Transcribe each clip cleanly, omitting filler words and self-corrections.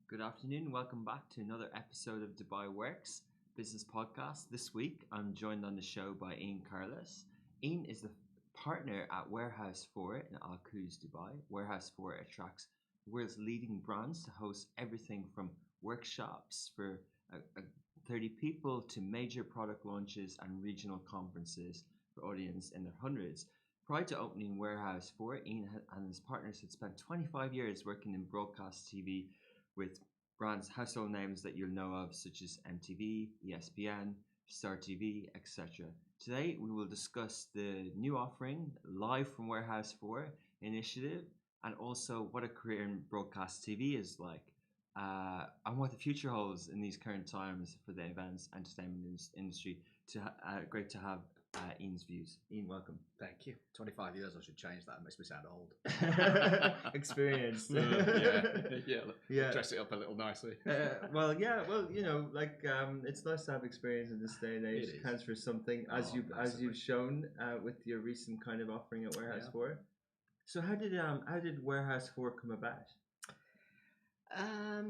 Good afternoon. Welcome back to another episode of Dubai Works Business Podcast. This week, I'm joined on the show by Ian Carless. Ian is the partner at Warehouse 4 in Al Quoz, Dubai. Warehouse 4 attracts the world's leading brands to host everything from workshops for 30 people to major product launches and regional conferences for audience in their hundreds. Prior to opening Warehouse 4, Ian and his partners had spent 25 years working in broadcast TV with brands, household names that you'll know of, such as MTV, ESPN, Star TV, etc. Today, we will discuss the new offering, Live from Warehouse 4 initiative, and also what a career in broadcast TV is like, and what the future holds in these current times for the events entertainment industry. Great to have Ian's views. Ian, welcome. Thank you. 25 years, I should change that. It makes me sound old. Experienced. Yeah. Dress it up a little nicely. It's nice to have experience in this day and age. It counts for something, as you've shown with your recent kind of offering at Warehouse 4. So how did Warehouse 4 come about?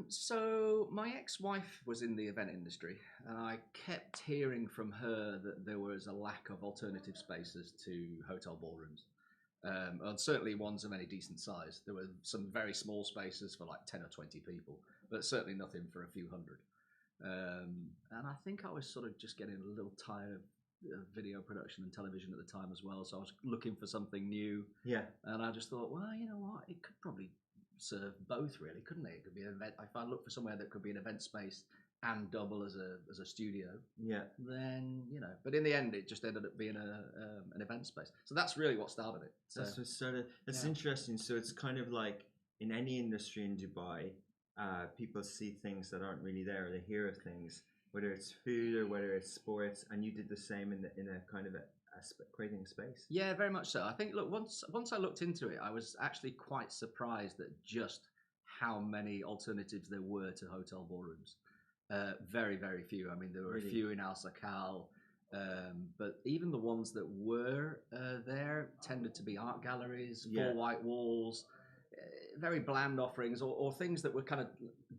So my ex-wife was in the event industry, and I kept hearing from her that there was a lack of alternative spaces to hotel ballrooms, and certainly ones of any decent size. There were some very small spaces for like 10 or 20 people, but certainly nothing for a few hundred. And I think I was sort of just getting a little tired of video production and television at the time as well, so I was looking for something new. Yeah. And I just thought, well, you know what, it could probably serve both, really, couldn't it? It could be an event. If I look for somewhere that could be an event space and double as a studio, then But in the end, it just ended up being an event space. So that's really what started it. So, that's what started. That's interesting. So it's kind of like in any industry in Dubai, people see things that aren't really there. They hear of things, whether it's food or whether it's sports, and you did the same in a kind of creating space. Yeah, very much so. I think, look, once I looked into it, I was actually quite surprised at just how many alternatives there were to hotel ballrooms. Very, very few. I mean, there were a few in Al Sakal, but even the ones that were there tended to be art galleries, four white walls, very bland offerings, or things that were kind of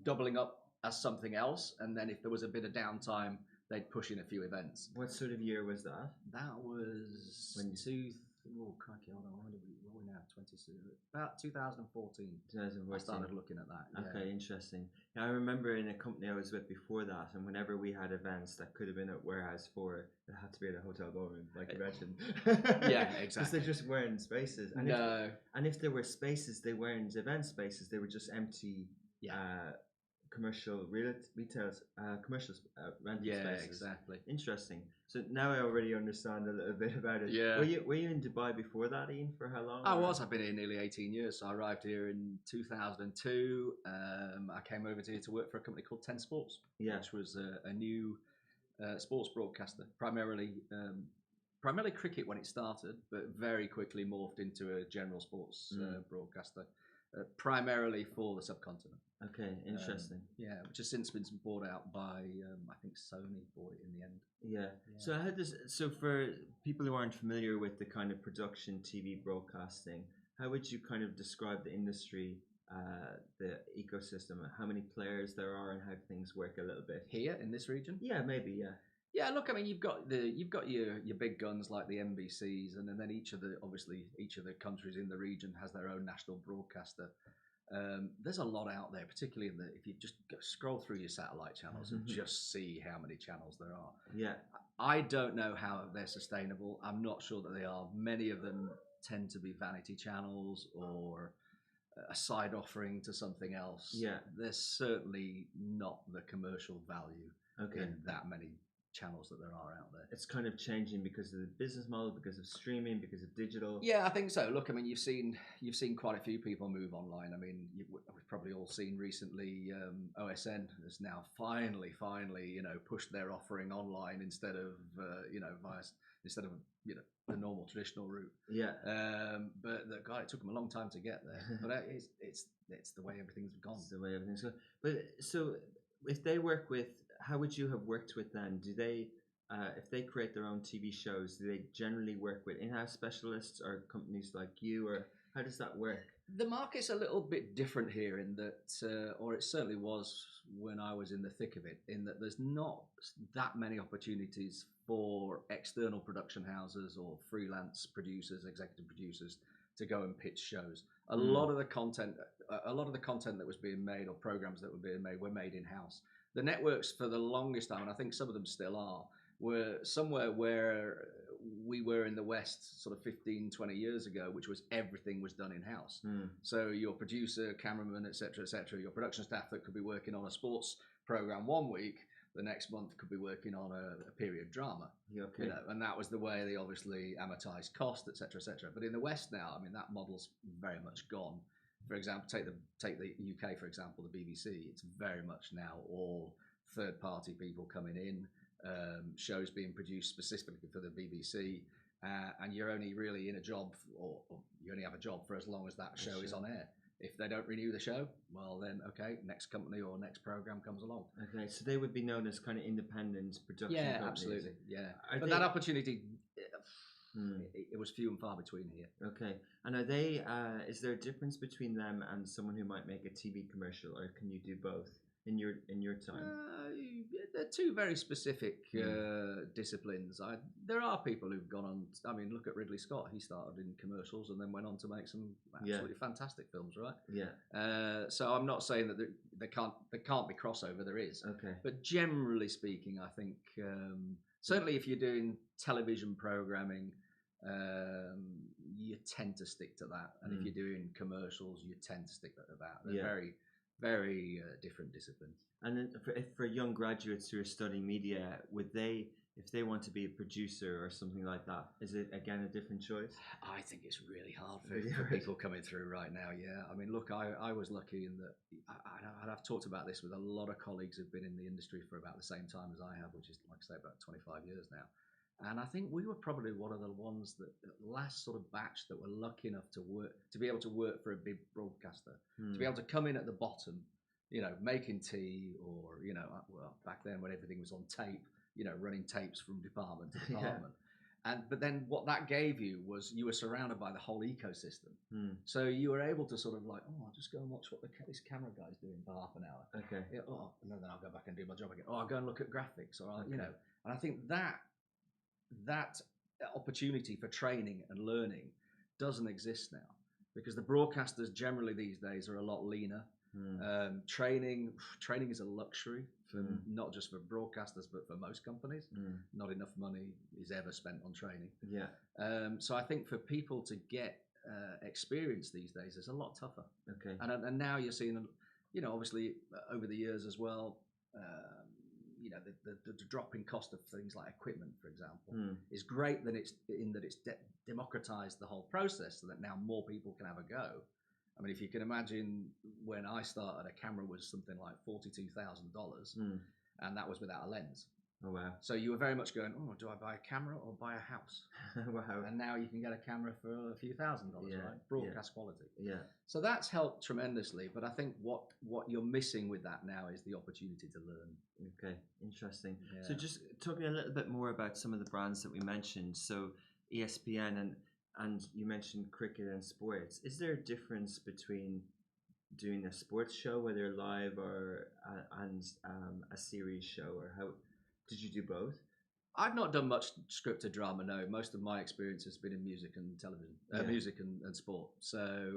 doubling up as something else. And then if there was a bit of downtime, they'd push in a few events. What sort of year was that? That was crikey, hold on, what are we now? About 2014. 2014. I started looking at that. Okay, interesting. Now, I remember in a company I was with before that, and whenever we had events that could have been at Warehouse 4, it had to be at a hotel ballroom, like you mentioned. Yeah, exactly. Because they just weren't spaces. And if there were spaces, they weren't event spaces. They were just empty. Commercial commercial rental spaces. Exactly. Interesting. So now I already understand a little bit about it. Yeah. Were you in Dubai before that, Ian? For how long? I was. I've been here nearly 18 years. So I arrived here in 2002. I came over here to work for a company called 10 Sports, which was a new sports broadcaster, primarily cricket when it started, but very quickly morphed into a general sports broadcaster, primarily for the subcontinent. Okay, interesting. Which has since been bought out by, I think Sony bought it in the end. Yeah. So for people who aren't familiar with the kind of production TV broadcasting, how would you kind of describe the industry, the ecosystem, how many players there are, and how things work a little bit here in this region? Yeah, maybe. Yeah. Yeah, look, I mean, you've got your big guns like the NBCs, and then each of the countries in the region has their own national broadcaster. There's a lot out there, particularly if you just scroll through your satellite channels and just see how many channels there are. Yeah, I don't know how they're sustainable. I'm not sure that they are. Many of them tend to be vanity channels or a side offering to something else. Yeah, there's certainly not the commercial value in that many channels that there are out there. It's kind of changing because of the business model, because of streaming, because of digital. Yeah, I think so. Look, I mean, you've seen quite a few people move online. I mean, we've probably all seen recently OSN has now finally, pushed their offering online instead of the normal traditional route. Yeah. But it took them a long time to get there. But it's the way everything's gone. It's the way everything's gone. But so if they work with, how would you have worked with them? Do they, if they create their own TV shows, do they generally work with in-house specialists or companies like you, or how does that work? The market's a little bit different here in that, or it certainly was when I was in the thick of it, in that there's not that many opportunities for external production houses or freelance producers, executive producers to go and pitch shows. A lot of the content that was being made or programs that were being made were made in-house. The networks for the longest time, and I think some of them still are, were somewhere where we were in the West sort of 15, 20 years ago, which was everything was done in-house. So your producer, cameraman, etc., your production staff that could be working on a sports program one week, the next month could be working on a period drama. Okay. You know, and that was the way they obviously amortized cost, etc., etc. But in the West now, I mean, that model's very much gone. For example, take the UK, for example, the BBC. It's very much now all third-party people coming in, shows being produced specifically for the BBC, and you're only really in a job, or you only have a job for as long as that show is on air. If they don't renew the show, well then, okay, next company or next program comes along. Okay, so they would be known as kind of independent production companies. Yeah, absolutely, yeah. But that opportunity, it was few and far between here. Okay, and are they? Is there a difference between them and someone who might make a TV commercial, or can you do both in your time? They're two very specific disciplines. There are people who've gone on. I mean, look at Ridley Scott. He started in commercials and then went on to make some absolutely fantastic films, right? Yeah. So I'm not saying that there can't be crossover. There is. Okay. But generally speaking, I think certainly if you're doing television programming, you tend to stick to that, and if you're doing commercials, you tend to stick to that. They're very, very different disciplines. And then for young graduates who are studying media, if they want to be a producer or something like that, is it again a different choice? I think it's really hard for people coming through right now. Yeah, I mean, look, I was lucky in that I've talked about this with a lot of colleagues who've been in the industry for about the same time as I have, which is, like I say, about 25 years now. And I think we were probably one of the ones that last sort of batch that were lucky enough to be able to work for a big broadcaster, to be able to come in at the bottom, you know, making tea, or, you know, well, back then when everything was on tape, you know, running tapes from department to department. But then what that gave you was you were surrounded by the whole ecosystem. So you were able to sort of like, oh, I'll just go and watch what this camera guy's doing for half an hour. Okay. Yeah, oh, and then I'll go back and do my job again. Oh, I'll go and look at graphics, or you know. And I think that opportunity for training and learning doesn't exist now, because the broadcasters generally these days are a lot leaner. Training is a luxury for not just for broadcasters but for most companies. Not enough money is ever spent on training. So I think for people to get experience these days is a lot tougher. Okay. And now you're seeing, you know, obviously over the years as well, you know, the drop in cost of things like equipment, for example, is great that it's democratized the whole process, so that now more people can have a go. I mean, if you can imagine, when I started, a camera was something like $42,000, and that was without a lens. Oh, wow. So you were very much going, oh, do I buy a camera or buy a house? Wow. And now you can get a camera for a few $1,000s, right? Broadcast quality. Yeah. So that's helped tremendously. But I think what you're missing with that now is the opportunity to learn. Okay, interesting. Yeah. So just talking a little bit more about some of the brands that we mentioned. So ESPN and you mentioned cricket and sports. Is there a difference between doing a sports show, whether live or and a series show, or how did you do both? I've not done much scripted drama. No, most of my experience has been in music and television, music and sport. So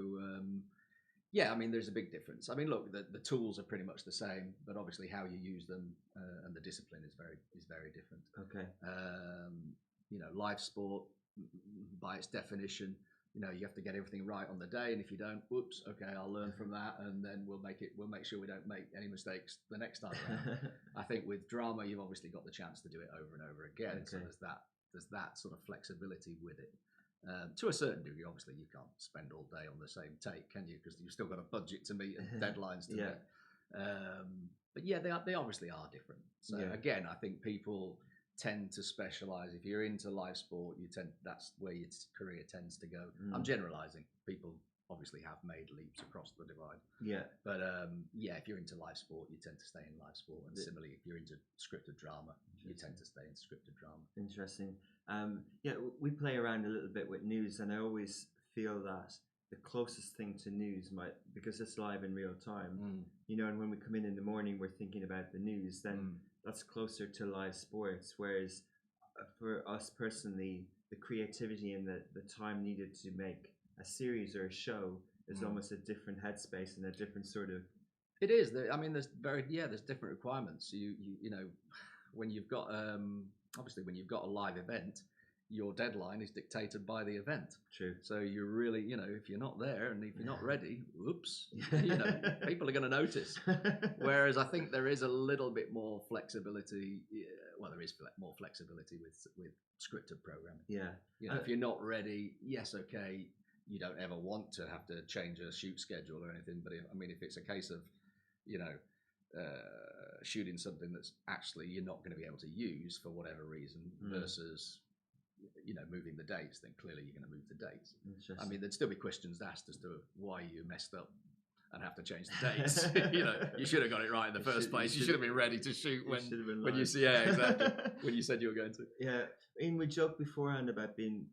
yeah, I mean, there's a big difference. I mean, look, the tools are pretty much the same, but obviously how you use them and the discipline is very different. Okay. You know, live sport, by its definition, you know, you have to get everything right on the day, and if you don't, whoops, okay, I'll learn from that, and then we'll make sure we don't make any mistakes the next time around. I think with drama, you've obviously got the chance to do it over and over again. Okay. So there's that sort of flexibility with it. To a certain degree, obviously, you can't spend all day on the same take, can you? Because you've still got a budget to meet and deadlines to meet. But yeah, they obviously are different. So again, I think people tend to specialize. If you're into live sport, that's where your career tends to go. I'm generalizing. People obviously have made leaps across the divide. Yeah. But if you're into live sport, you tend to stay in live sport. And similarly, if you're into scripted drama, you tend to stay in scripted drama. Interesting. We play around a little bit with news, and I always feel that the closest thing to news might, because it's live in real time, you know, and when we come in the morning, we're thinking about the news, then that's closer to live sports. Whereas for us personally, the creativity and the time needed to make a series or a show is almost a different headspace and a different sort of. It is. I mean, there's different requirements. You know, when you've got obviously when you've got a live event, your deadline is dictated by the event. True. So you're really, you know, if you're not there and if you're not ready, whoops, you know, people are going to notice. Whereas I think there is a little bit more flexibility. Well, there is more flexibility with scripted programming. Yeah. You know, if you're not ready, yes, okay, you don't ever want to have to change a shoot schedule or anything. But if it's a case of, you know, shooting something that's actually you're not going to be able to use for whatever reason versus, you know, moving the dates, then clearly you're going to move the dates. I mean, there'd still be questions asked as to why you messed up and have to change the dates. You know, you should have got it right in the first place. You should have been ready to shoot when you see, yeah, exactly, when you said you were going to. Yeah, and we joked beforehand about being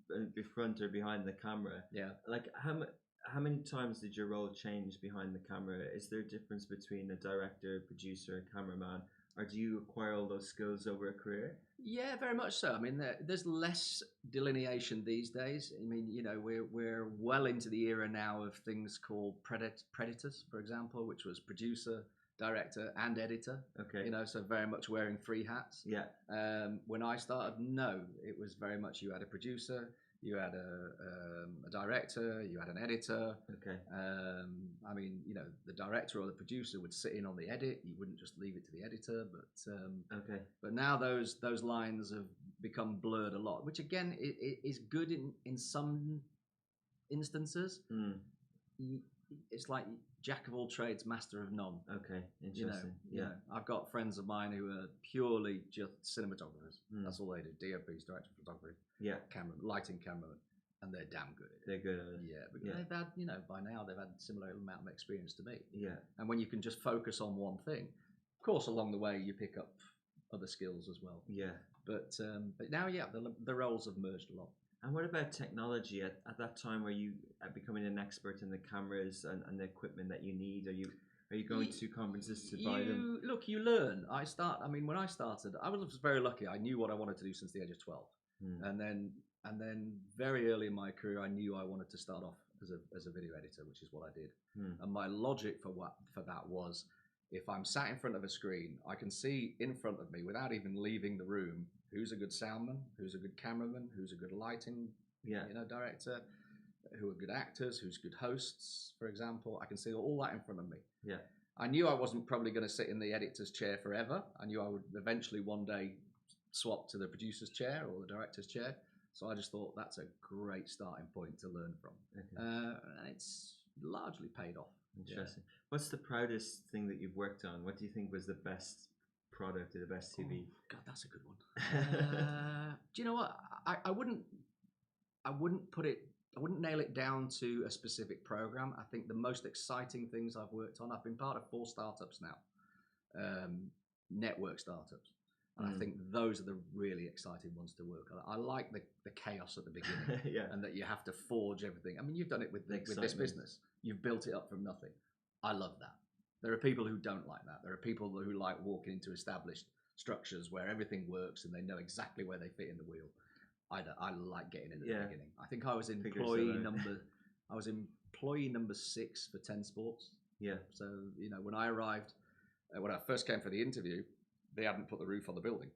front or behind the camera. Yeah, like how many times did your role change behind the camera? Is there a difference between a director, producer, cameraman, or do you acquire all those skills over a career? Yeah, very much so. I mean, there's less delineation these days. I mean, you know, we're well into the era now of things called predators, for example, which was producer, director, and editor. Okay. You know, so very much wearing three hats. Yeah. When I started, no, it was very much you had a producer, you had a director, you had an editor. Okay. I mean, you know, the director or the producer would sit in on the edit. You wouldn't just leave it to the editor. But okay. But now those lines have become blurred a lot, which again is good in some instances. It's like jack of all trades, master of none. Okay, interesting. You know, I've got friends of mine who are purely just cinematographers. That's all they do: DOPs, director of photography, camera, lighting, camera, and they're damn good at it. They're good at it. Yeah, because they've had, you know, by now they've had a similar amount of experience to me. Yeah, and when you can just focus on one thing, of course, along the way you pick up other skills as well. Yeah, but now, the roles have merged a lot. And what about technology? At that time, were you becoming an expert in the cameras and the equipment that you need? Are you going to conferences to buy them? Look, you learn. When I started, I was very lucky. I knew what I wanted to do since the age of 12, and then very early in my career, I knew I wanted to start off as a video editor, which is what I did. And my logic for that was, if I'm sat in front of a screen, I can see in front of me without even leaving the room who's a good soundman, who's a good cameraman, who's a good lighting, director, who are good actors, who's good hosts, for example. I can see all that in front of me. Yeah. I knew I wasn't probably going to sit in the editor's chair forever. I knew I would eventually one day swap to the producer's chair or the director's chair. So I just thought that's a great starting point to learn from. Okay. And it's largely paid off. Interesting. Yeah. What's the proudest thing that you've worked on? What do you think was the best product or the best TV? Oh, God, that's a good one. Do you know what? I wouldn't nail it down to a specific program. I think the most exciting things I've worked on, I've been part of 4 startups now, network startups. And I think those are the really exciting ones to work on. I like the chaos at the beginning and that you have to forge everything. I mean, you've done it with this business. You've built it up from nothing. I love that. There are people who don't like that. There are people who like walking into established structures where everything works and they know exactly where they fit in the wheel. I like getting in at the beginning. I think I was employee number 6 for 10 Sports. Yeah. So, you know, when I arrived, when I first came for the interview, they hadn't put the roof on the building.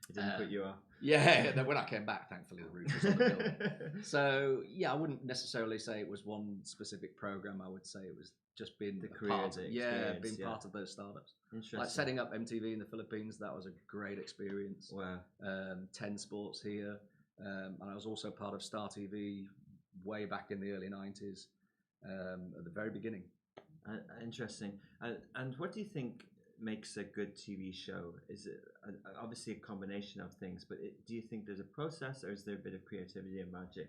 It didn't put you off. Yeah, then when I came back, thankfully the roof was on the building. So, yeah, I wouldn't necessarily say it was one specific program. I would say it was just being part of those startups. Interesting. Like setting up MTV in the Philippines, that was a great experience. Wow. 10 Sports here. And I was also part of Star TV way back in the early 90s, at the very beginning. Interesting. And what do you think makes a good TV show? Is it obviously a combination of things, but do you think there's a process, or is there a bit of creativity and magic?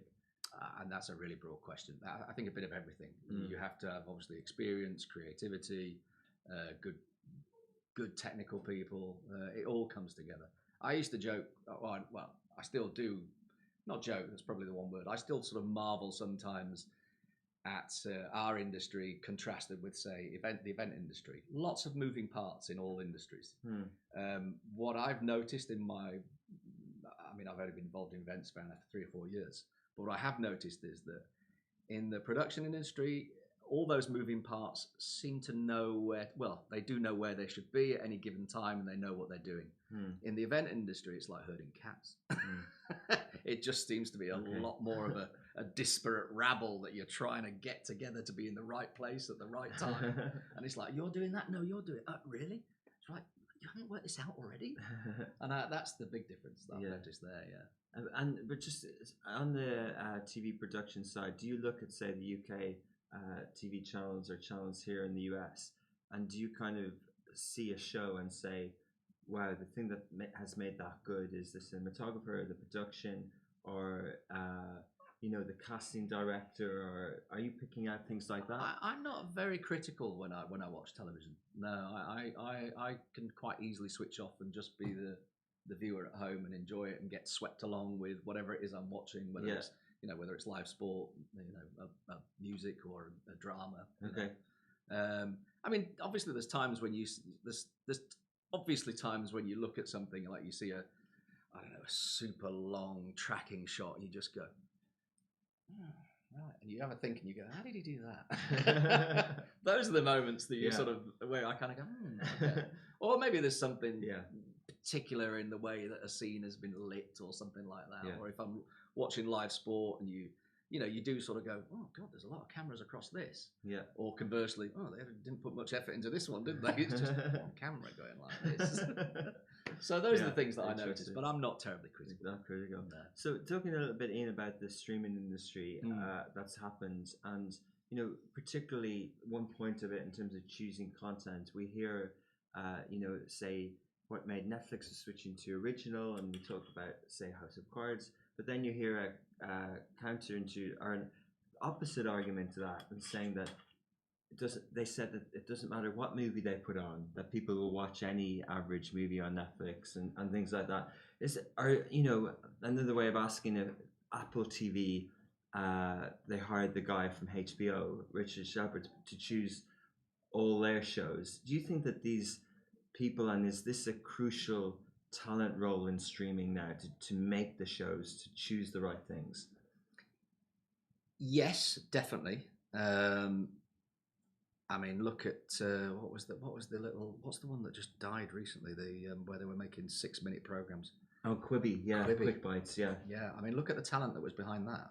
And that's a really broad question. I think a bit of everything. You have to have obviously experience, creativity, good technical people. It all comes together. I used to joke, well, I still do, not joke, that's probably the one word. I still sort of marvel sometimes at our industry contrasted with, say, the event industry. Lots of moving parts in all industries. What I've noticed I've only been involved in events for 3 or 4 years, but what I have noticed is that in the production industry, all those moving parts seem to know they do know where they should be at any given time, and they know what they're doing. In the event industry, it's like herding cats. It just seems to be a lot more of a disparate rabble that you're trying to get together to be in the right place at the right time. And it's like, you're doing that? No, you're doing it. Really? It's right. You haven't worked this out already? And that's the big difference that I've noticed there, But just on the TV production side, do you look at, say, the UK TV channels or channels here in the US, and do you kind of see a show and say, wow, the thing that has made that good is the cinematographer, the production, or the casting director, or are you picking out things like that? I'm not very critical when I watch television. No, I can quite easily switch off and just be the viewer at home and enjoy it and get swept along with whatever it is I'm watching, whether it's live sport, a music or a drama. Okay. Obviously there's times when there's obviously times when you look at something like you see a super long tracking shot and you just go, right, and you have a think and you go, how did he do that? Those are the moments that you sort of, where I kind of go, okay. Or maybe there's something particular in the way that a scene has been lit or something like that. Or if I'm watching live sport and you do sort of go, oh God, there's a lot of cameras across this. Yeah. Or conversely, oh, they didn't put much effort into this one, did they? It's just one camera going like this. So those are the things that I noticed, but I'm not terribly critical. Not critical. No. So talking a little bit, Ian, about the streaming industry that's happened, and particularly one point of it in terms of choosing content, we hear, say what made Netflix switching to original, and we talk about, say, House of Cards, but then you hear a counter into, or an opposite argument to that, and saying that they said that it doesn't matter what movie they put on, that people will watch any average movie on Netflix and things like that. Another way of asking it, Apple TV, they hired the guy from HBO, Richard Shepard, to choose all their shows. Do you think that these people, and is this a crucial talent role in streaming now to make the shows, to choose the right things? Yes, definitely. Look at what's the one that just died recently? Where they were making 6-minute programs. Oh, Quibi, Quick Bites, yeah. Look at the talent that was behind that.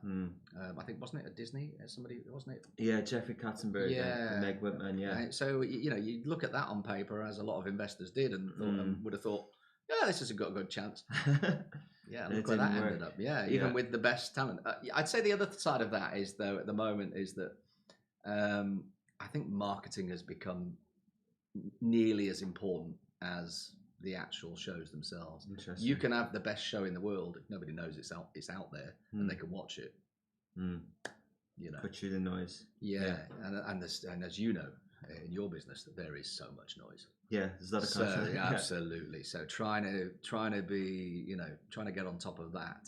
I think, wasn't it a Disney? Somebody, wasn't it? Yeah, Jeffrey Katzenberg and Meg Whitman, So you look at that on paper, as a lot of investors did, and would have thought, this has got a good chance. Look where that ended up. Even with the best talent. I'd say the other side of that is, though, at the moment, is that I think marketing has become nearly as important as the actual shows themselves. You can have the best show in the world if nobody knows it's out there and they can watch it. Put through the noise. And as you know, in your business, there is so much noise. Is that a concept? Absolutely. So trying to be, trying to get on top of that.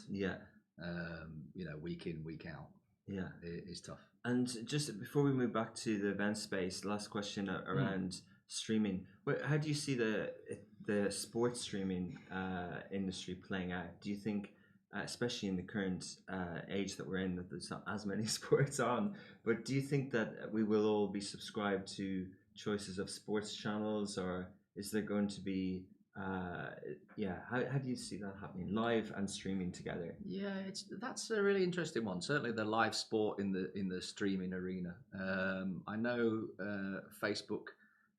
Week in, week out. Is tough. And just before we move back to the event space, last question around streaming. How do you see the sports streaming industry playing out? Do you think, especially in the current age that we're in, that there's not as many sports on, but do you think that we will all be subscribed to choices of sports channels, or is there going to be how do you see that happening, live and streaming together? That's a really interesting one. Certainly the live sport in the streaming arena. I know Facebook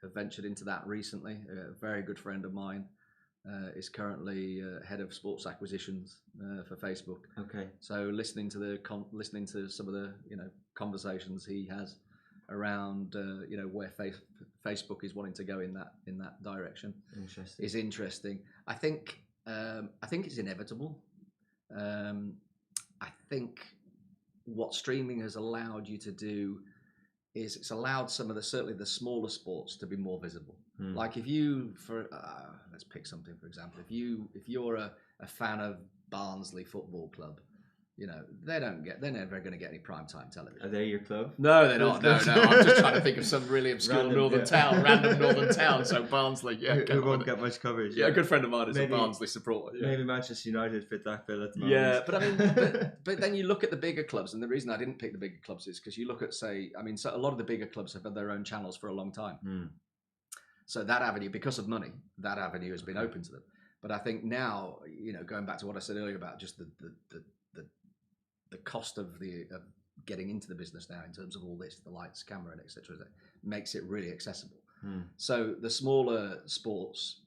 have ventured into that recently. A very good friend of mine is currently head of sports acquisitions for Facebook. Okay. So listening to some of the conversations he has around where Facebook is wanting to go in that direction. Interesting. Is interesting. I think it's inevitable. I think what streaming has allowed you to do is it's allowed certainly the smaller sports to be more visible. Like if you, let's pick something for example. If you're a fan of Barnsley Football Club, they're never going to get any primetime television. Are they your club? No, they're not. No. I'm just trying to think of some really obscure random northern town. So Barnsley, who won't get much coverage. Yeah, a good friend of mine is a Barnsley supporter. Yeah. Maybe Manchester United fit that bill at the moment. Yeah, but I mean, but then you look at the bigger clubs, and the reason I didn't pick the bigger clubs is because you look at, so a lot of the bigger clubs have had their own channels for a long time. So that avenue, because of money, that avenue has been open to them. But I think now, going back to what I said earlier about just the cost of getting into the business now in terms of all this, the lights, camera, and etc., makes it really accessible. So the smaller sports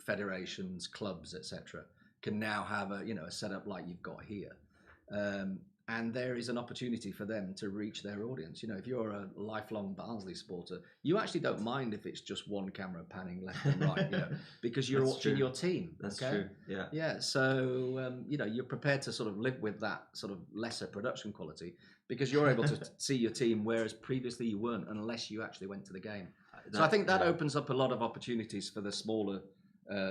federations, clubs, etc., can now have a setup like you've got here, and there is an opportunity for them to reach their audience. If you're a lifelong Barnsley supporter, you actually don't mind if it's just one camera panning left and right, because you're watching your team. That's true. Yeah. Yeah. So you're prepared to sort of live with that sort of lesser production quality because you're able to see your team, whereas previously you weren't, unless you actually went to the game. So I think that opens up a lot of opportunities for the smaller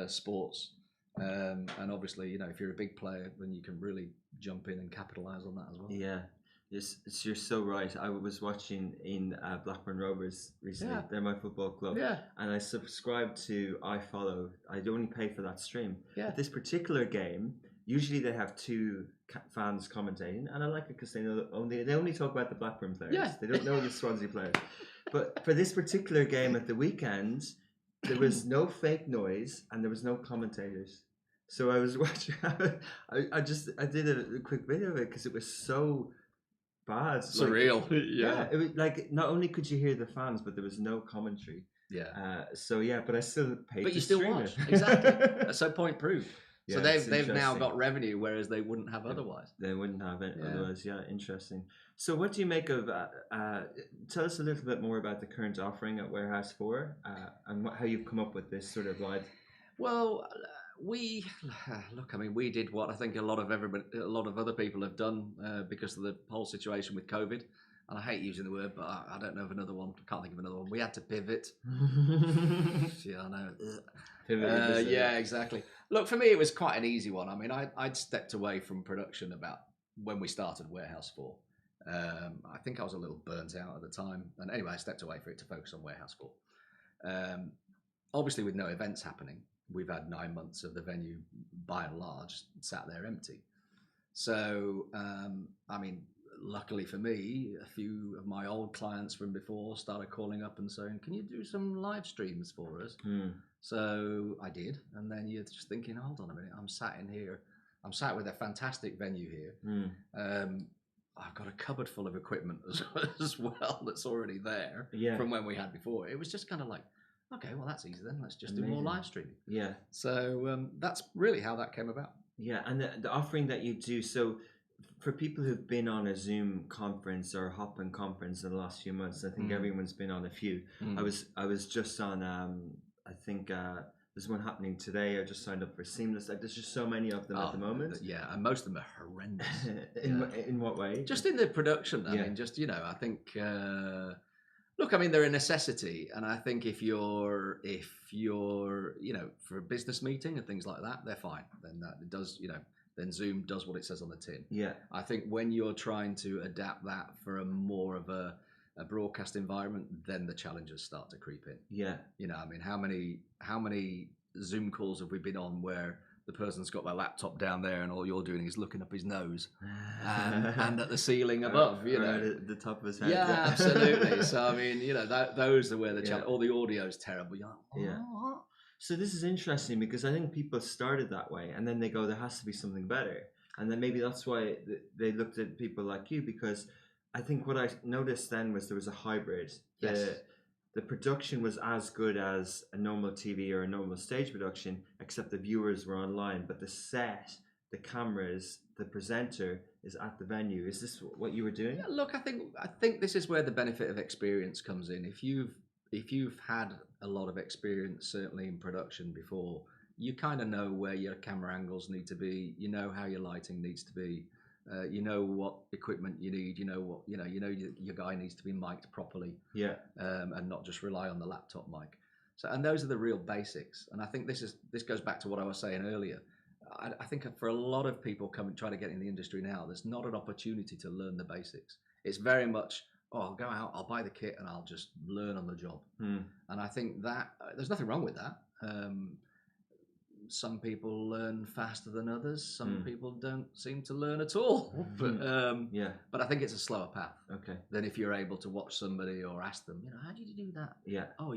sports. And obviously, if you're a big player, then you can really jump in and capitalise on that as well. Yeah, you're so right. I was watching in Blackburn Rovers recently. Yeah. They're my football club. Yeah. And I subscribe to iFollow. I only pay for that stream. Yeah. But this particular game, usually they have two fans commentating, and I like it because they only talk about the Blackburn players. Yeah. They don't know the Swansea players. But for this particular game at the weekend, there was no fake noise and there was no commentators. So I was watching. I did a quick video of it because it was so bad, surreal. Yeah, it was like not only could you hear the fans, but there was no commentary. Yeah. But I still paid. But you still watch exactly. So point proved. Yeah, so they've now got revenue, whereas they wouldn't have otherwise. They wouldn't have it otherwise. Yeah, interesting. So what do you make of? Tell us a little bit more about the current offering at Warehouse 4 and how you've come up with this sort of wide. Well, we did what I think a lot of other people have done because of the whole situation with COVID. And I hate using the word, but I don't know of another one. I can't think of another one. We had to pivot. Yeah, I know. Pivot. Yeah, exactly. Look, for me, it was quite an easy one. I mean, I'd stepped away from production about when we started Warehouse 4. I think I was a little burnt out at the time. And anyway, I stepped away for it to focus on Warehouse 4. Obviously, with no events happening, we've had 9 months of the venue, by and large, sat there empty. So, luckily for me, a few of my old clients from before started calling up and saying, "Can you do some live streams for us?" So I did, and then you're just thinking, "Hold on a minute, I'm sat with a fantastic venue here. I've got a cupboard full of equipment as well that's already there from when we had before." It was just kind of like, okay, well that's easy then. Let's just do more live streaming. Yeah. So that's really how that came about. Yeah, and the offering that you do, so for people who've been on a Zoom conference or a Hopin conference in the last few months, I think everyone's been on a few. I was just on, I think there's one happening today. I just signed up for Seamless. Like, there's just so many of them at the moment. Yeah, and most of them are horrendous. In what way? Just in the production. I mean, just, I think... Look, I mean, they're a necessity, and I think if you're, for a business meeting and things like that, they're fine. Then it does, then Zoom does what it says on the tin. Yeah. I think when you're trying to adapt that for a more of a broadcast environment, then the challenges start to creep in. Yeah. I mean, how many Zoom calls have we been on where the person's got their laptop down there and all you're doing is looking up his nose and at the ceiling above, at the top of his head. Yeah, absolutely. So, I mean, those are where the challenge, all the audio's terrible. You're like, what? So this is interesting because I think people started that way and then they go, there has to be something better. And then maybe that's why they looked at people like you, because I think what I noticed then was there was a hybrid. Yes. The production was as good as a normal TV or a normal stage production, except the viewers were online. But the set, the cameras, the presenter is at the venue. Is this what you were doing? Yeah, look, I think this is where the benefit of experience comes in. If you've had a lot of experience, certainly in production before, you kind of know where your camera angles need to be. You know how your lighting needs to be. You know what equipment you need. You know your guy needs to be mic'd properly. Yeah. And not just rely on the laptop mic. So, and those are the real basics. And I think this goes back to what I was saying earlier. I think for a lot of people trying to get in the industry now, there's not an opportunity to learn the basics. It's very much, I'll go out, I'll buy the kit, and I'll just learn on the job. And I think that there's nothing wrong with that. Some people learn faster than others. Some people don't seem to learn at all. But I think it's a slower path. Okay. Than if you're able to watch somebody or ask them, how did you do that? Yeah. Oh,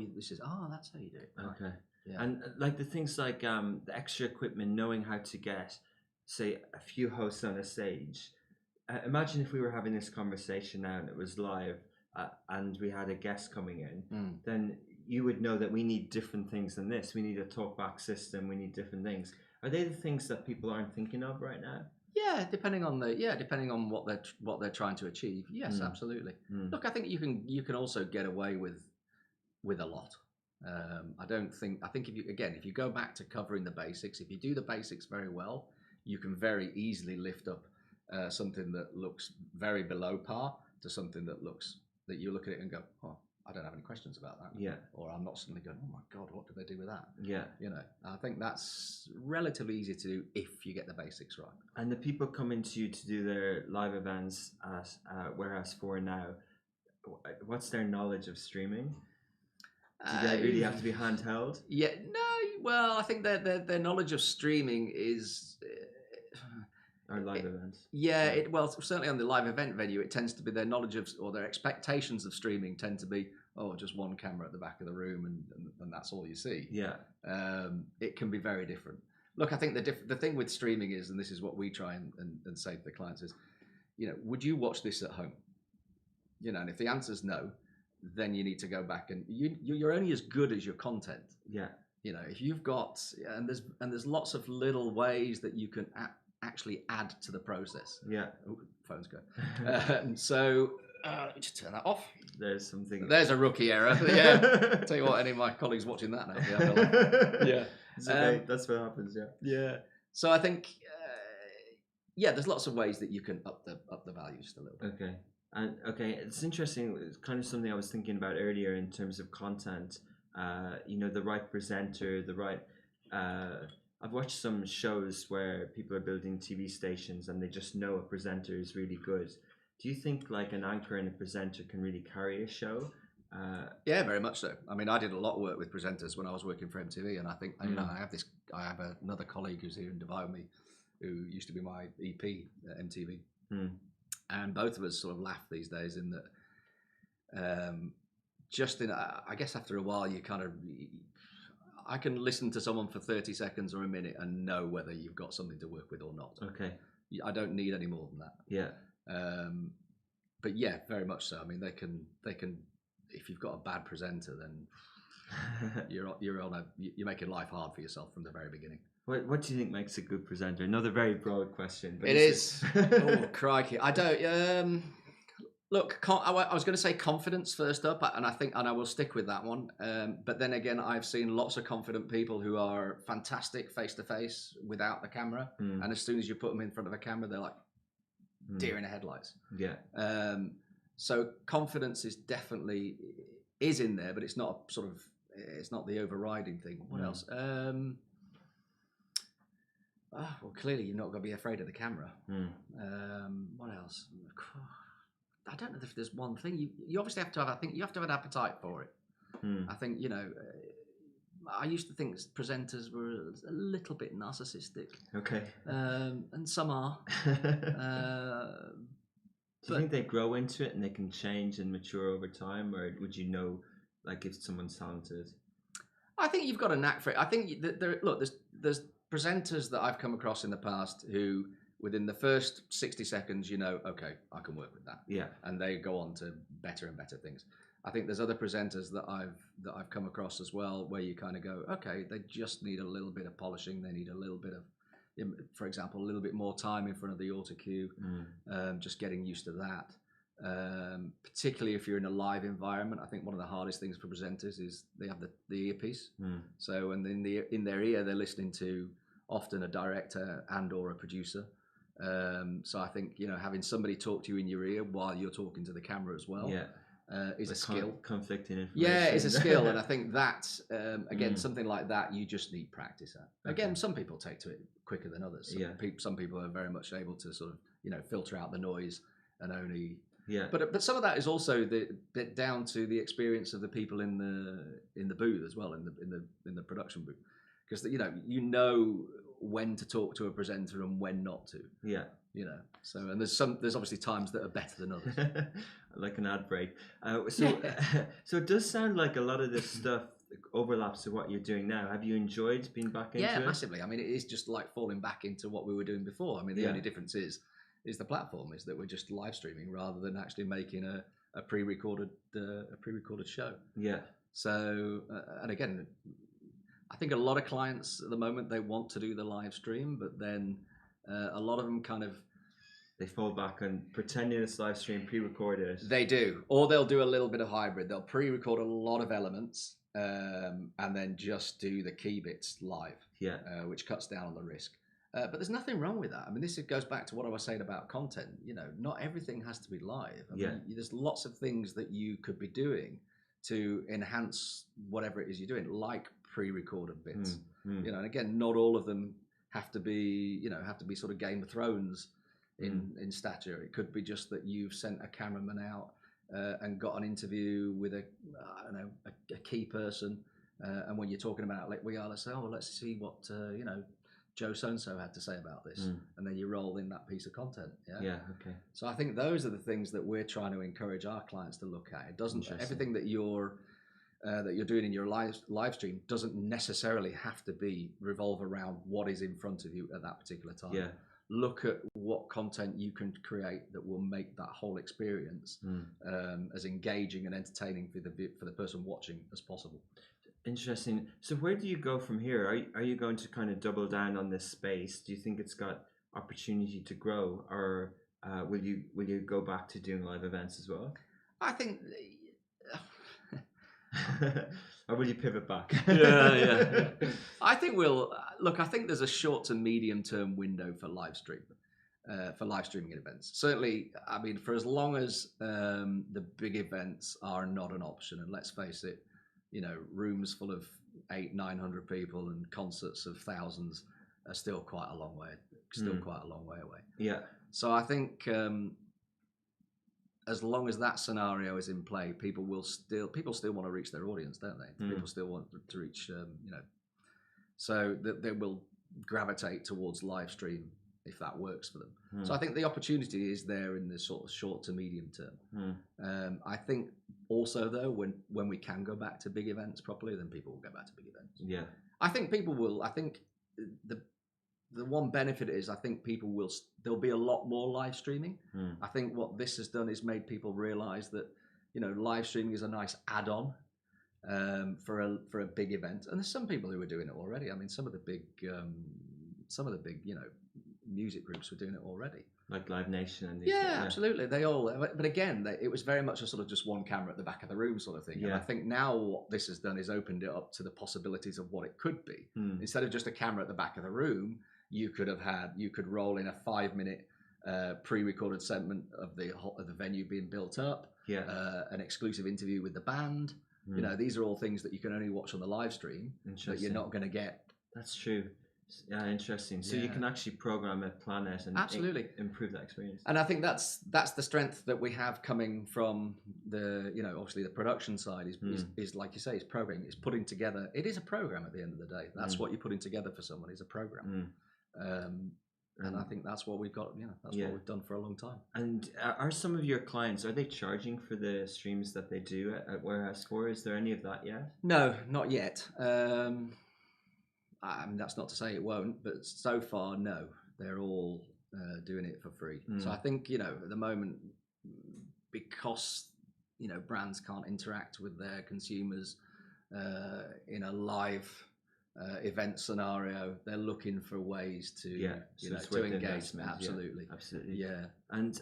that's how you do it. Okay. Yeah. And like the things like the extra equipment, knowing how to get, say, a few hosts on a stage. Imagine if we were having this conversation now and it was live and we had a guest coming in, then you would know that we need different things than this. We need a talkback system. We need different things. Are they the things that people aren't thinking of right now? Yeah, depending on what they're trying to achieve. Yes, absolutely. Look, I think you can also get away with a lot. I think if you go back to covering the basics, if you do the basics very well, you can very easily lift up something that looks very below par to something that you look at it and go, oh, I don't have any questions about that. Yeah. Or I'm not suddenly going, oh my God, what did they do with that? Yeah. I think that's relatively easy to do if you get the basics right. And the people coming to you to do their live events at Warehouse 4 now, what's their knowledge of streaming? Do they really have to be handheld? Yeah, no. Well, I think their knowledge of streaming is Or live events. Yeah, certainly on the live event venue, it tends to be their knowledge of or their expectations of streaming tend to be just one camera at the back of the room and that's all you see. Yeah. It can be very different. Look, I think the thing with streaming is, and this is what we try and say to the clients is, would you watch this at home? And if the answer's no, then you need to go back and you're only as good as your content. Yeah. If you've got and there's lots of little ways that you can actually add to the process. Yeah. Ooh, phone's going. So let me just turn that off. There's a rookie error. Yeah. Tell you what, any of my colleagues watching that now. Yeah. It's okay. That's what happens. Yeah. Yeah. So I think there's lots of ways that you can up the value just a little bit. Okay. And it's interesting. It's kind of something I was thinking about earlier in terms of content. The right presenter, the right. I've watched some shows where people are building TV stations and they just know a presenter is really good. Do you think like an anchor and a presenter can really carry a show? Yeah, very much so. I mean, I did a lot of work with presenters when I was working for MTV, and I think I have another colleague who's here in Dubai with me, who used to be my EP at MTV, and both of us sort of laugh these days in that. I guess after a while you kind of. I can listen to someone for 30 seconds or a minute and know whether you've got something to work with or not. Okay. I don't need any more than that. Yeah. But yeah, very much so. I mean, they can. If you've got a bad presenter, then you're making life hard for yourself from the very beginning. What do you think makes a good presenter? Another very broad question. But it is. Oh crikey! I don't. Look, I was going to say confidence first up, and I will stick with that one. But then again, I've seen lots of confident people who are fantastic face to face without the camera, and as soon as you put them in front of a camera, they're like deer in the headlights. Yeah. So confidence is definitely in there, but it's not it's not the overriding thing. What else? Well, clearly you're not going to be afraid of the camera. What else? I don't know if there's one thing. You obviously have to have. I think you have to have an appetite for it. I think I used to think presenters were a little bit narcissistic. Okay. And some are. Do you think they grow into it and they can change and mature over time, or would you know, like, if someone's talented? I think you've got a knack for it. I think there's presenters that I've come across in the past who, within the first 60 seconds, okay, I can work with that. Yeah. And they go on to better and better things. I think there's other presenters that I've come across as well, where you kind of go, okay, they just need a little bit of polishing. They need a little bit of, for example, a little bit more time in front of the auto cue, just getting used to that. Particularly if you're in a live environment, I think one of the hardest things for presenters is they have the earpiece. So, and in their ear, they're listening to often a director and or a producer. So I think, having somebody talk to you in your ear while you're talking to the camera as well, is a skill. Conflicting information. Yeah, it's a skill, and I think that again, something like that, you just need practice at. Again, some people take to it quicker than others. Some people are very much able to sort of filter out the noise and only. Yeah. But some of that is also down to the experience of the people in the booth as well, in the production booth, because you know when to talk to a presenter and when not to. Yeah. So and there's obviously times that are better than others. Like an ad break. So it does sound like a lot of this stuff overlaps to what you're doing now. Have you enjoyed being back into it? Yeah, massively. I mean, it is just like falling back into what we were doing before. I mean, the only difference is the platform, is that we're just live streaming rather than actually making a pre-recorded show. Yeah. So and again, I think a lot of clients at the moment, they want to do the live stream, but then a lot of them kind of they fall back on pretending it's live stream, pre-record it. They do, or they'll do a little bit of hybrid. They'll pre-record a lot of elements and then just do the key bits live. Yeah. Which cuts down on the risk. But there's nothing wrong with that. I mean, this goes back to what I was saying about content. Not everything has to be live. I mean, there's lots of things that you could be doing to enhance whatever it is you're doing, like pre-recorded bits. And again, not all of them have to be sort of Game of Thrones in stature. It could be just that you've sent a cameraman out and got an interview with a key person, and when you're talking about let's say, let's see what Joe so-and-so had to say about this, and then you roll in that piece of content. Yeah. Okay. So I think those are the things that we're trying to encourage our clients to look at. It doesn't everything that you're doing in your live stream doesn't necessarily have to revolve around what is in front of you at that particular time. Yeah. Look at what content you can create that will make that whole experience as engaging and entertaining for the person watching as possible. Interesting. So where do you go from here? Are you going to kind of double down on this space? Do you think it's got opportunity to grow, or will you go back to doing live events as well? I think. Or will you pivot back? Yeah. I think I think there's a short to medium term window for live streaming events. Certainly, I mean, for as long as the big events are not an option, and let's face it, rooms full of 800-900 people and concerts of thousands are still quite a long way away. Yeah. So I think as long as that scenario is in play, people still want to reach their audience, don't they? People still want to reach, so that they will gravitate towards live stream if that works for them. So I think the opportunity is there in the sort of short to medium term. I think also though, when we can go back to big events properly, then people will go back to big events. Yeah, I think people will. I think the one benefit is I think there'll be a lot more live streaming. I think what this has done is made people realize that live streaming is a nice add-on for a big event, and there's some people who are doing it already. I mean, some of the big music groups were doing it already, like Live Nation and absolutely. They all, but again, it was very much a sort of just one camera at the back of the room sort of thing. Yeah. And I think now what this has done is opened it up to the possibilities of what it could be. Instead of just a camera at the back of the room, you could roll in a 5-minute pre-recorded segment of the venue being built up. Yeah. An exclusive interview with the band. These are all things that you can only watch on the live stream that you're not going to get. That's true. Yeah, interesting. So you can actually program it, plan it, and absolutely improve that experience. And I think that's the strength that we have coming from the obviously the production side is like you say, is programming. It's putting together. It is a program at the end of the day. That's what you're putting together for someone is a program. And I think that's what we've got. That's what we've done for a long time. And are some of your clients, are they charging for the streams that they do at Warehouse 4? Is there any of that yet? No, not yet. I mean, that's not to say it won't, but so far, no. They're all doing it for free. So I think, at the moment, because, brands can't interact with their consumers in a live event scenario, they're looking for ways to, to engage. Absolutely. Yeah, absolutely. Yeah. And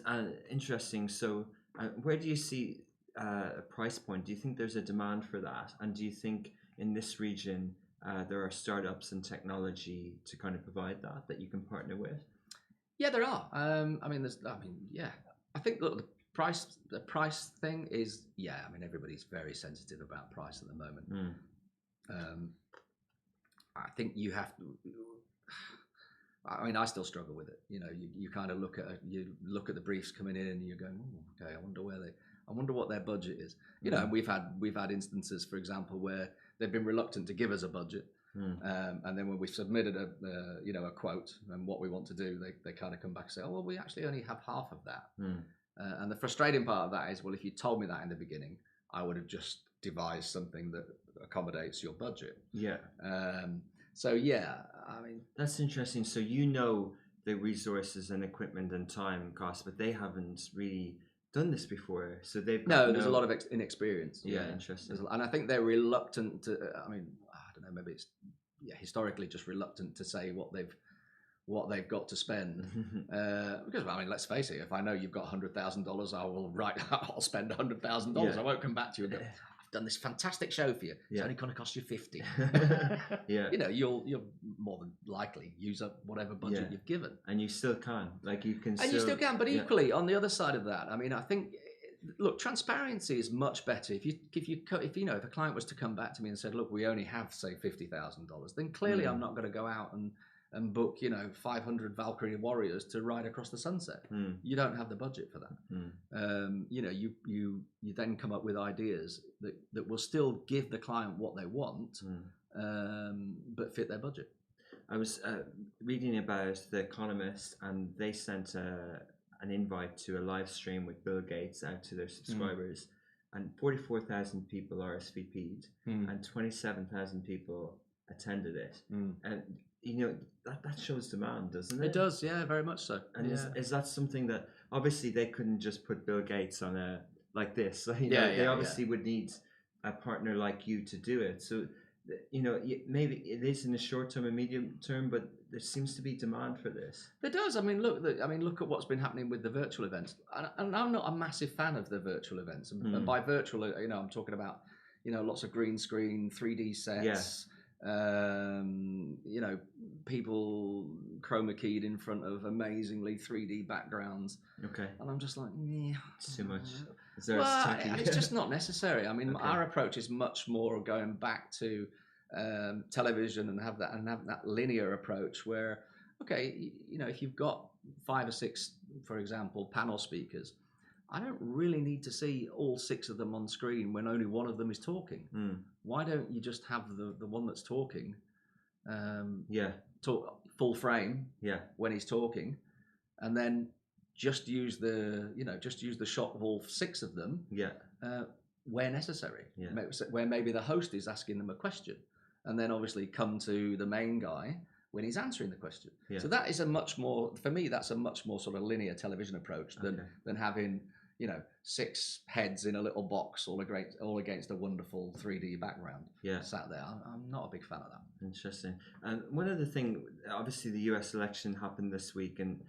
interesting. So where do you see a price point? Do you think there's a demand for that? And do you think in this region, there are startups and technology to kind of provide that you can partner with? Yeah, there are. I think The price thing is, I mean, everybody's very sensitive about price at the moment. I think you have to. I mean, I still struggle with it. You know, you kind of look at the briefs coming in, and you're going, oh, okay, I wonder what their budget is. You know, and we've had instances, for example, where they've been reluctant to give us a budget, and then when we submitted a quote and what we want to do, they kind of come back and say, oh, well, we actually only have half of that. And the frustrating part of that is, well, if you told me that in the beginning, I would have just devised something that accommodates your budget. Yeah. So I mean, that's interesting. So you know the resources and equipment and time costs, but they haven't really done this before. So they've there's a lot of inexperience. Yeah, interesting. And I think they're reluctant to. I mean, I don't know. Maybe it's historically just reluctant to say what they've got to spend. Because, I mean, let's face it, if I know you've got $100,000, I'll spend $100,000. I won't come back to you and go, I've done this fantastic show for you. It's only going to cost you 50. You know, you'll more than likely use up whatever budget you've given. And you still can. Like you can you still can, but equally, on the other side of that, I mean, I think, look, transparency is much better. If a client was to come back to me and said, look, we only have, say, $50,000, then clearly I'm not going to go out and book, 500 Valkyrie warriors to ride across the sunset. You don't have the budget for that. You then come up with ideas that will still give the client what they want, but fit their budget. I was reading about The Economist, and they sent an invite to a live stream with Bill Gates out to their subscribers, and 44,000 people RSVP'd, and 27,000 people attended it. And that shows demand, doesn't it? It does, yeah, very much so. And is that something that obviously they couldn't just put Bill Gates on a like this? They obviously would need a partner like you to do it. So maybe it is in the short term and medium term, but there seems to be demand for this. There does. I mean, look at what's been happening with the virtual events, and I'm not a massive fan of the virtual events. And by virtual, I'm talking about lots of green screen, 3D sets. People chroma keyed in front of amazingly 3D backgrounds. Okay. And I'm just like, it's too much. It's just not necessary. I mean, our approach is much more going back to television and have that linear approach where, if you've got 5 or 6, for example, panel speakers, I don't really need to see all 6 of them on screen when only one of them is talking. Why don't you just have the one that's talking, talk full frame, when he's talking, and then just use the shot of all 6 of them, where necessary, where maybe the host is asking them a question, and then obviously come to the main guy when he's answering the question. So that is for me, that's a much more sort of linear television approach than having 6 heads in a little box all against a wonderful 3D background sat there. I'm not a big fan of that. Interesting. And one other thing, obviously the US election happened this week, and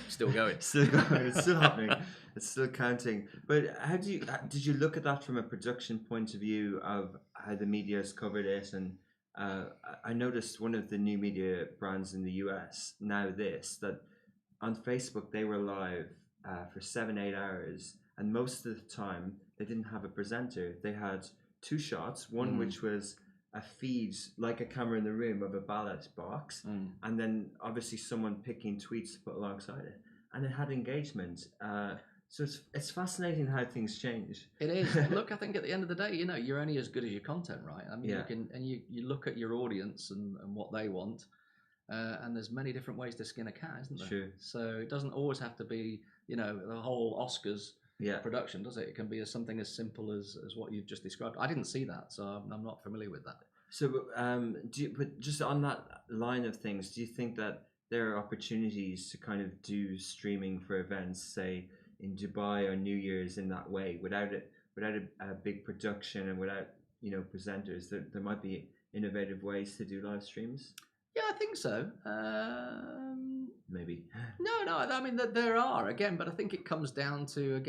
still going. It's still happening. It's still counting. But did you look at that from a production point of view of how the media has covered it? And I noticed one of the new media brands in the US, that on Facebook they were live for 7-8 hours, and most of the time they didn't have a presenter. They had 2 shots, one which was a feed, like a camera in the room, of a ballot box, and then obviously someone picking tweets to put alongside it, and it had engagement. So it's fascinating how things change. It is. Look, I think at the end of the day, you're only as good as your content, right? I mean, you look at your audience and what they want, and there's many different ways to skin a cat, isn't there? True. So it doesn't always have to be, the whole Oscars production, does it? It can be something as simple as what you've just described. I didn't see that, so I'm not familiar with that. So, but just on that line of things, do you think that there are opportunities to kind of do streaming for events, say in Dubai or New Year's, in that way, without a big production and without presenters? There might be innovative ways to do live streams. Yeah, I think so. Maybe. No. I mean, there are again, but I think it comes down to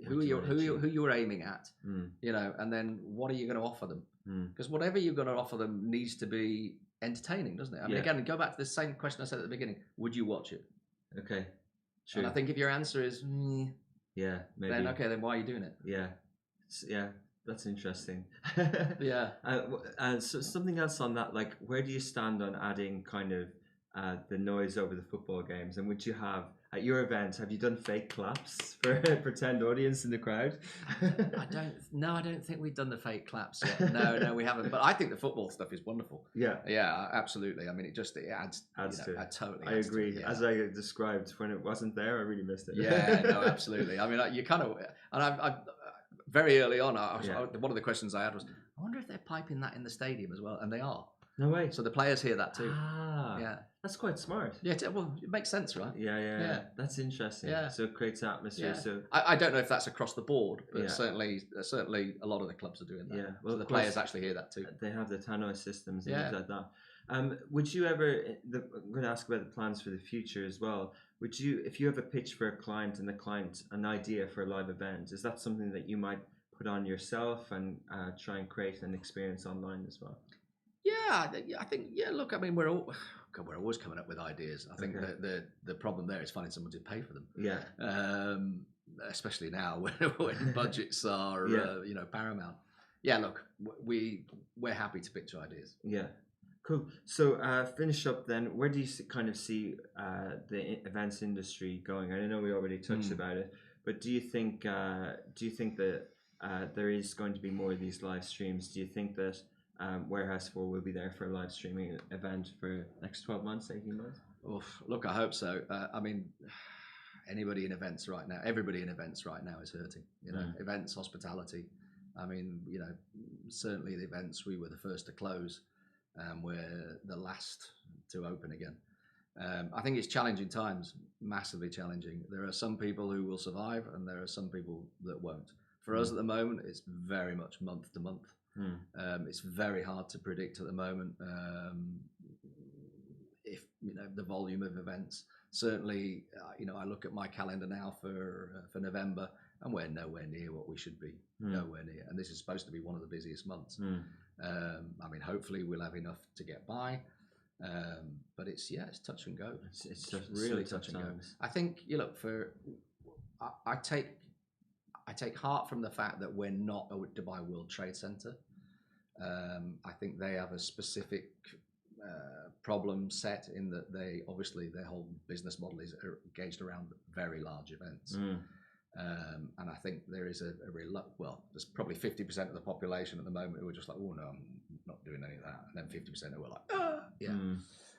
who you're aiming at, and then what are you going to offer them? Because whatever you're going to offer them needs to be entertaining, doesn't it? I mean, again, go back to the same question I said at the beginning: would you watch it? Okay. True. And I think if your answer is, yeah, maybe. then okay, then why are you doing it? Yeah, yeah, that's interesting. Yeah. So something else on that, like, where do you stand on adding kind of the noise over the football games? And would you have at your event? Have you done fake claps for a pretend audience in the crowd? I don't think we've done the fake claps yet. No, we haven't. But I think the football stuff is wonderful. Yeah, absolutely. I mean, it adds to it. Totally. I agree. To it, yeah. As I described, when it wasn't there, I really missed it. Yeah, no, absolutely. I mean, you kind of, and I very early on, one of the questions I had was, I wonder if they're piping that in the stadium as well, and they are. No way. So the players hear that too. Yeah, that's quite smart. Yeah, well, it makes sense, right? Yeah. That's interesting. Yeah. So it creates atmosphere. Yeah. So I don't know if that's across the board, but certainly a lot of the clubs are doing that. Yeah, well, so the players actually hear that too. They have the tannoy systems and things like that. Would you ever? I'm going to ask about the plans for the future as well. Would you, if you have a pitch for a client and the client an idea for a live event, is that something that you might put on yourself and try and create an experience online as well? Yeah, I think. Yeah, look, I mean, we're always coming up with ideas. I think the problem there is finding someone to pay for them. Yeah. Especially now when budgets are paramount. Yeah, look, we're happy to pitch ideas. Yeah. Cool. So finish up then. Where do you kind of see the events industry going? I know we already touched about it, but do you think that there is going to be more of these live streams? Do you think that Warehouse 4 will be there for a live streaming event for next 12 months, 18 months? Oof, look, I hope so. I mean, everybody in events right now is hurting. Events, hospitality. I mean, certainly the events, we were the first to close. We're the last to open again. I think it's challenging times, massively challenging. There are some people who will survive and there are some people that won't. For us at the moment, it's very much month to month. It's very hard to predict at the moment if the volume of events. Certainly, I look at my calendar now for November, and we're nowhere near what we should be. Nowhere near. And this is supposed to be one of the busiest months. I mean, hopefully we'll have enough to get by, but it's touch and go. It's really touch and go. I think I take heart from the fact that we're not a Dubai World Trade Center. I think they have a specific problem set in that their whole business model is engaged around very large events. And I think there is a there's probably 50% of the population at the moment who are just like, oh no, I'm not doing any of that. And then 50% who are like, yeah.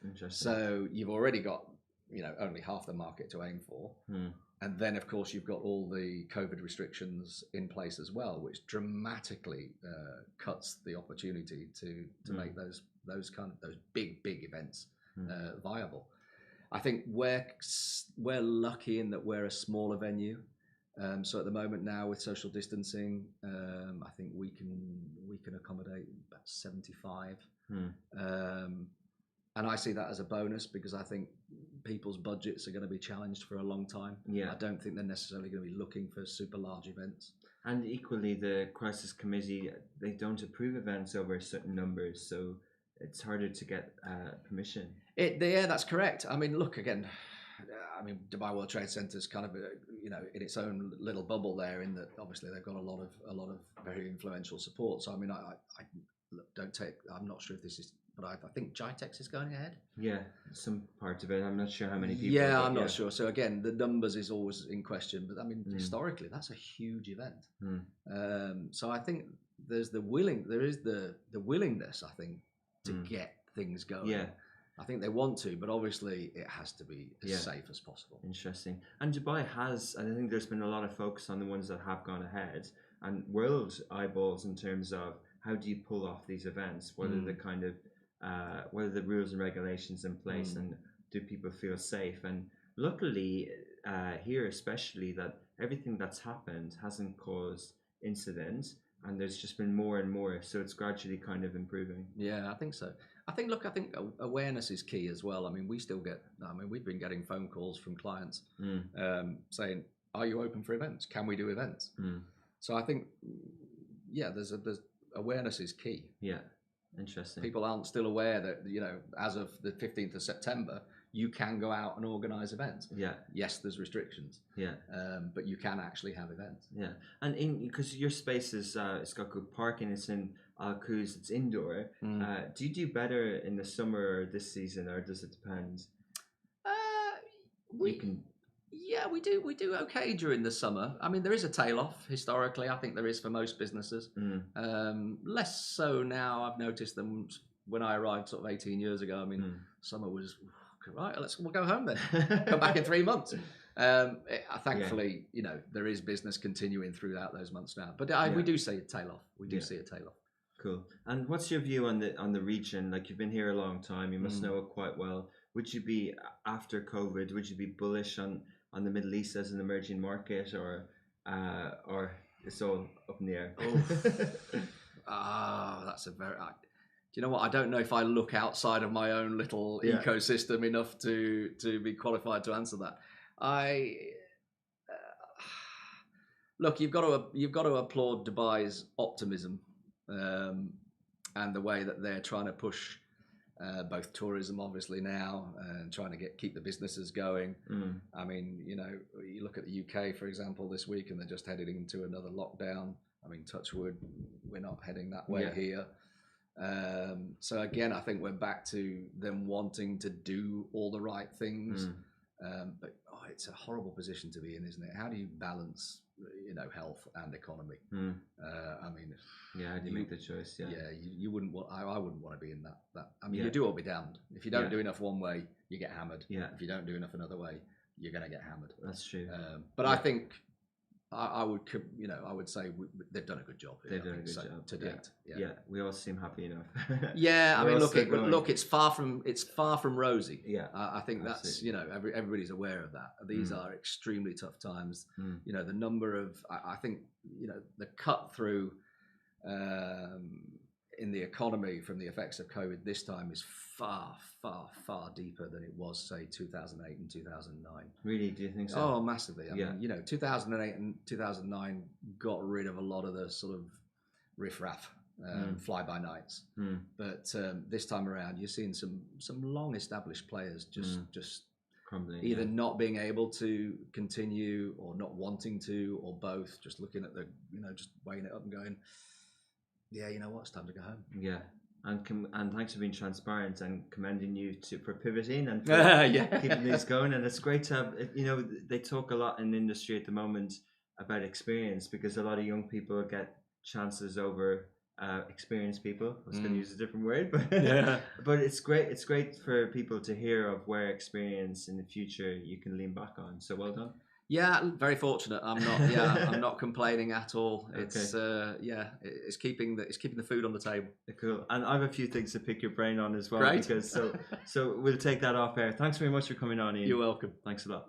Interesting. So you've already got, only half the market to aim for. And then, of course, you've got all the COVID restrictions in place as well, which dramatically cuts the opportunity to make those big events viable. I think we're lucky in that we're a smaller venue. So at the moment now, with social distancing, I think we can accommodate about 75. And I see that as a bonus because I think people's budgets are going to be challenged for a long time. I don't think they're necessarily going to be looking for super large events. And equally, the crisis committee, they don't approve events over certain numbers, so it's harder to get permission. Yeah, that's correct. I mean, look, again, Dubai World Trade Center is kind of in its own little bubble there, in that obviously they've got a lot of very influential support. So I mean, I'm not sure if this is, but I think GITEX is going ahead. Yeah, some part of it. I'm not sure how many people. Yeah, I'm not sure. So again, the numbers is always in question. But I mean, historically, that's a huge event. So I think there is the willingness, I think, to get things going. Yeah. I think they want to, but obviously it has to be as safe as possible. Interesting. And Dubai has, and I think there's been a lot of focus on the ones that have gone ahead, and world eyeballs in terms of how do you pull off these events? What are the kind of, what are the rules and regulations in place, and do people feel safe? And luckily, here especially, that everything that's happened hasn't caused incidents, and there's just been more and more, so it's gradually kind of improving. Yeah, I think so. I think awareness is key as well. I mean, we've been getting phone calls from clients saying, "Are you open for events? Can we do events?" So I think, there's awareness is key. Yeah, interesting. People aren't still aware that as of the 15th of September, you can go out and organise events. Yeah. Yes, there's restrictions. Yeah. But you can actually have events. Yeah. And because your space is it's got good parking, it's in Quoz, it's indoor. Do you do better in the summer or this season, or does it depend? We do okay during the summer. I mean, there is a tail off historically. I think there is for most businesses. Less so now, I've noticed, than when I arrived sort of 18 years ago. I mean, summer was right. We'll go home then. Come back in 3 months. Thankfully, there is business continuing throughout those months now. But we do see a tail off. We do see a tail off. Cool. And what's your view on the region? Like, you've been here a long time. You must know it quite well. Would you be, after COVID, would you be bullish on the Middle East as an emerging market, or it's all up in the air? That's a very... do you know what? I don't know if I look outside of my own little ecosystem enough to be qualified to answer that. Look, you've got to applaud Dubai's optimism and the way that they're trying to push both tourism, obviously now, and trying to keep the businesses going. I mean, you look at the UK, for example, this week, and they're just heading into another lockdown. I mean, touch wood, we're not heading that way here. So again, I think we're back to them wanting to do all the right things. But it's a horrible position to be in, isn't it? How do you balance, health and economy? I mean, how do you make the choice? You wouldn't want. I wouldn't want to be in that. I mean, you do or be damned. If you don't do enough one way, you get hammered. If you don't do enough another way, you're going to get hammered. That's true. But I think I would say they've done a good job here. They've done a good job to date. Yeah, we all seem happy enough. I mean, look, it's far from rosy. Yeah, I think that's everybody's aware of that. These are extremely tough times. The number of I think the cut through in the economy from the effects of COVID this time is far, far, far deeper than it was, say, 2008 and 2009. Really? Do you think so? Oh, massively. I mean, 2008 and 2009 got rid of a lot of the sort of riffraff, fly-by-nights. But this time around, you're seeing some long-established players just crumbling, either not being able to continue or not wanting to, or both, just looking at just weighing it up and going, yeah, you know what, it's time to go home. Yeah. And thanks for being transparent, and commending you for pivoting and for keeping these going. And it's great to have, they talk a lot in the industry at the moment about experience, because a lot of young people get chances over experienced people. I was going to use a different word, but it's great. It's great for people to hear of where experience in the future you can lean back on. So well done. Yeah, very fortunate. I'm not complaining at all. It's it's keeping the food on the table. Cool. And I have a few things to pick your brain on as well. Great. Because so we'll take that off air. Thanks very much for coming on, Ian. You're welcome. Thanks a lot.